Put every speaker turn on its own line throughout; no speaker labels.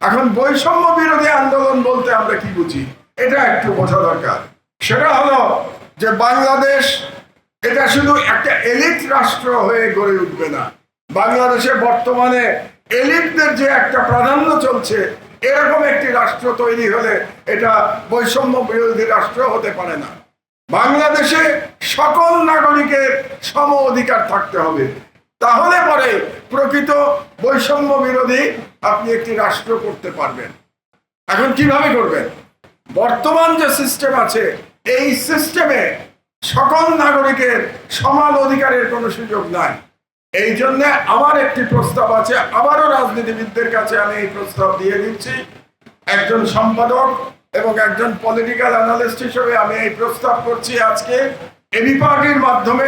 এখন বৈষম্য বিরোধী আন্দোলন বলতে আমরা কি বুঝি এটা একটু বোঝা দরকার। সেটা হলো যে বাংলাদেশ এটা শুধু একটা এলিট রাষ্ট্র হয়ে গড়ে উঠবে না। বাংলাদেশে বর্তমানে এলিটদের যে একটা প্রাধান্য চলছে, এরকম একটি রাষ্ট্র তৈরি হলে এটা বৈষম্য বিরোধী রাষ্ট্র হতে পারে না। বাংলাদেশে সকল নাগরিকের সম অধিকার থাকতে হবে, তাহলে পরে প্রকৃত বৈষম্য বিরোধী আপনি একটি রাষ্ট্র করতে পারবেন। এখন কিভাবে করবেন? বর্তমান যে সিস্টেম আছে, এই সিস্টেমে সকল নাগরিকের সমান অধিকারের কোনো সুযোগ নাই। এই জন্য আমার একটি প্রস্তাব আছে, আবারও রাজনীতিবিদদের কাছে আমি এই প্রস্তাব দিয়ে দিচ্ছি। একজন সম্পাদক এবং একজন পলিটিক্যাল অ্যানালিস্ট হিসেবে আমি এই প্রস্তাব করছি আজকে এবি পার্টির মাধ্যমে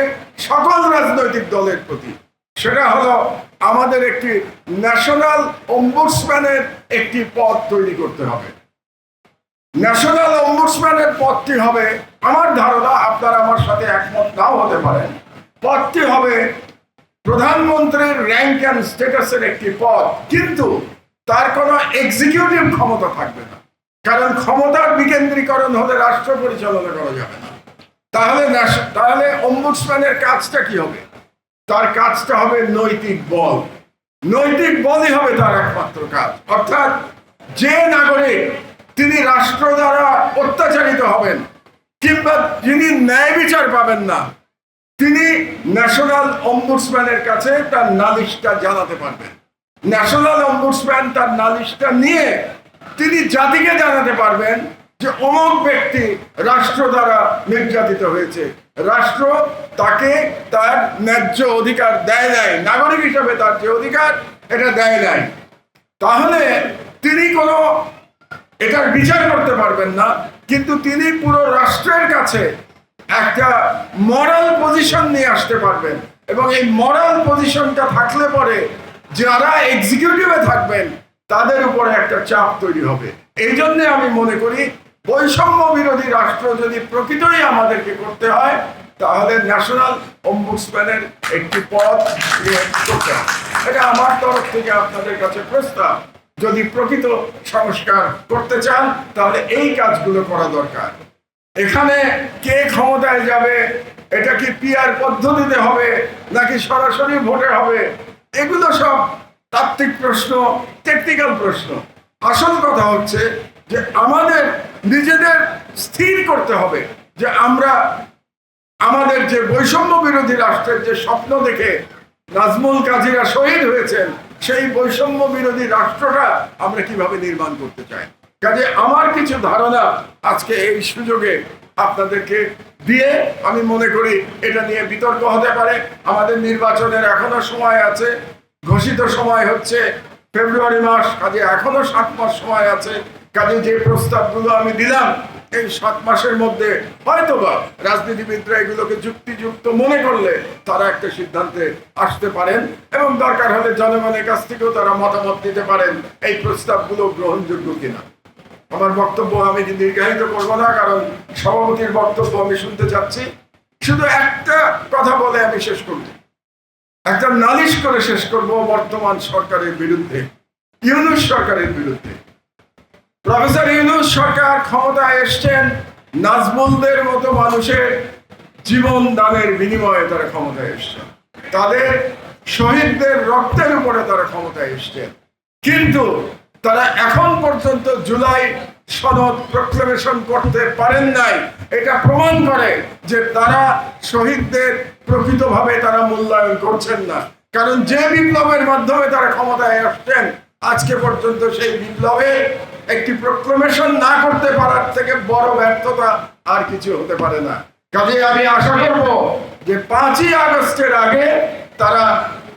সকল রাজনৈতিক দলের প্রতি। সেটা হলো আমাদের একটি ন্যাশনাল অম্বুডসম্যানের একটি পদ তৈরি করতে হবে। ন্যাশনাল অম্বুডসম্যানের পদটি হবে, আমার ধারণা আপনারা আমার সাথে একমত নাও হতে পারেন, পদটি হবে প্রধানমন্ত্রীর র্যাঙ্ক অ্যান্ড স্ট্যাটাসের একটি পদ, কিন্তু তার কোনো এক্সিকিউটিভ ক্ষমতা থাকবে না। কারণ ক্ষমতার বিকেন্দ্রীকরণ হলে রাষ্ট্র পরিচালনা করা যাবে না। তাহলে অম্বুডসম্যানের কাজটা কি হবে? তার কাজটা হবে নৈতিক বল। নৈতিক বলই হবে তার একমাত্র কাজ। অর্থাৎ যে নাগরিক তিনি রাষ্ট্র দ্বারা অত্যাচারিত হবেন কিংবা যিনি ন্যায় বিচার পাবেন না, তিনি ন্যাশনাল অম্বুডসম্যানের কাছে তার নালিশটা জানাতে পারবেন। ন্যাশনাল অম্বুডসম্যান তার নালিশটা নিয়ে তিনি জাতিকে জানাতে পারবেন যে অমুক ব্যক্তি রাষ্ট্র দ্বারা নির্যাতিত হয়েছে, রাষ্ট্র তাকে তার ন্যায্য অধিকার দেয় নাই, নাগরিক হিসাবে তার যে অধিকার এটা দেয় নাই। তাহলে তিনি কোনো এটার বিচার করতে পারবেন না, কিন্তু তিনি পুরো রাষ্ট্রের কাছে একটা মরাল পজিশন নিয়ে আসতে পারবেন। এবং এই মরাল পজিশনটা থাকলে পরে যারা এক্সিকিউটিভে থাকবেন তাদের উপরে একটা চাপ তৈরি হবে। এই জন্য আমি মনে করি বৈষম্য বিরোধী রাষ্ট্র যদি প্রকৃতই আমাদেরকে করতে হয়, তাহলে ন্যাশনাল অম্বুডসম্যানের একটি পদ করতে হবে। এটা আমার তরফ থেকে আপনাদের কাছে প্রস্তাব। যদি প্রকৃত সংস্কার করতে চান তাহলে এই কাজগুলো করা দরকার। এখানে কে ক্ষমতায় যাবে, এটা কি পিআর পদ্ধতিতে হবে নাকি সরাসরি ভোটে হবে, এগুলো সব তাত্ত্বিক প্রশ্ন, টেকনিক্যাল প্রশ্ন। আসল কথা হচ্ছে যে আমাদের নিজেদের স্থির করতে হবে যে আমরা আমাদের যে বৈষম্য বিরোধী রাষ্ট্রের যে স্বপ্ন দেখে নাজমুল কাজীরা শহীদ হয়েছেন, সেই বৈষম্য বিরোধী রাষ্ট্রটা আমরা কিভাবে নির্মাণ করতে চাই। কাজে আমার কিছু ধারণা আজকে এই সুযোগে আপনাদেরকে দিয়ে আমি মনে করি এটা নিয়ে বিতর্ক হতে পারে। আমাদের নির্বাচনের এখনো সময় আছে, ঘোষিত সময় হচ্ছে ফেব্রুয়ারি মাস, কাজে এখনো 7 মাস সময় আছে। কাজে যে প্রস্তাবগুলো আমি দিলাম এই 7 মাসের মধ্যে হয়তোবা রাজনীতিবিদরা এগুলোকে যুক্তিযুক্ত মনে করলে তারা একটা সিদ্ধান্তে আসতে পারেন এবং দরকার হলে জনগণের কাছ থেকেও তারা মতামত দিতে পারেন এই প্রস্তাবগুলো গ্রহণযোগ্য কিনা। আমার বক্তব্য আমি দীর্ঘায়িত করবো না, কারণ সভাপতির বক্তব্য আমি শুনতে চাচ্ছি। শুধু একটা কথা বলে আমি শেষ করব, একটা নালিশ করে শেষ করব বর্তমান সরকারের বিরুদ্ধে, ইউনূস সরকারের বিরুদ্ধে। প্রফেসর ইউনূস সরকার ক্ষমতায় এসছেন নাজমুলদের মতো মানুষের জীবন দানের বিনিময়ে তারা ক্ষমতায় এসছেন, তাদের শহীদদের রক্তের উপরে তারা ক্ষমতায় এসছেন। কিন্তু তারা এখন পর্যন্ত জুলাই সনদ প্রক্লেমেশন করতে পারেন নাই। এটা প্রমাণ করে যে তারা শহীদদের প্রকৃতভাবে তারা মূল্যায়ন করছেন না। কারণ যে বিপ্লবের মাধ্যমে তারা ক্ষমতায় আসছেন, আজকে পর্যন্ত সেই বিপ্লবে একটি প্রক্লেমেশন না করতে পারার থেকে বড় ব্যর্থতা আর কিছু হতে পারে না। কাজে আমি আশা করব যে 5ই আগস্টের আগে তারা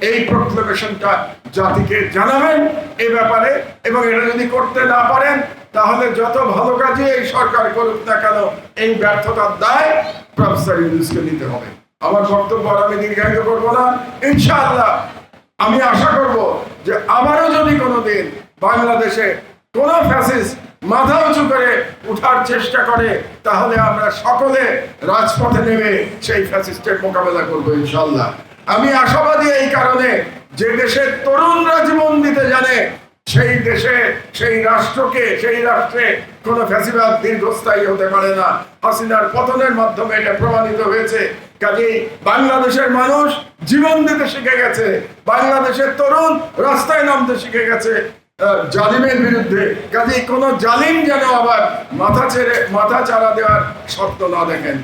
এই প্রক্লেমেশনটা জাতিকে জানাবেন এ ব্যাপারে, এবং এটা যদি করতে না পারেন তাহলে যত ভালো কাজে এই সরকার করুক না কেন এই ব্যর্থতার দায় প্রফেসর ইউনূসকে নিতে হবে। আমার বক্তব্য আমি দীর্ঘায়িত করবো না। ইনশাআল্লাহ আমি আশা করব যে আবারও যদি কোনোদিন বাংলাদেশে কোনো ফ্যাসিস্ট মাথা উঁচু করে উঠার চেষ্টা করে, তাহলে আমরা সকলে রাজপথে নেমে সেই ফ্যাসিস্টের মোকাবেলা করবো ইনশাআল্লাহ। আমি আশাবাদী এই কারণে যে দেশের তরুণরা জীবন দিতে জানে, সেই দেশে, সেই রাষ্ট্রকে, সেই রাষ্ট্রে কোনো ফ্যাসিবাদ দীর্ঘস্থায়ী হতে পারে না। হাসিনার পতনের মাধ্যমে এটা প্রমাণিত হয়েছে। কাজেই বাংলাদেশের মানুষ জীবন দিতে শিখে গেছে, বাংলাদেশের তরুণ রাস্তায় নামতে শিখে গেছে জালিমের বিরুদ্ধে। কাজেই কোনো জালিম যেন আবার মাথা চারা দেওয়ার স্বপ্ন না দেখেন।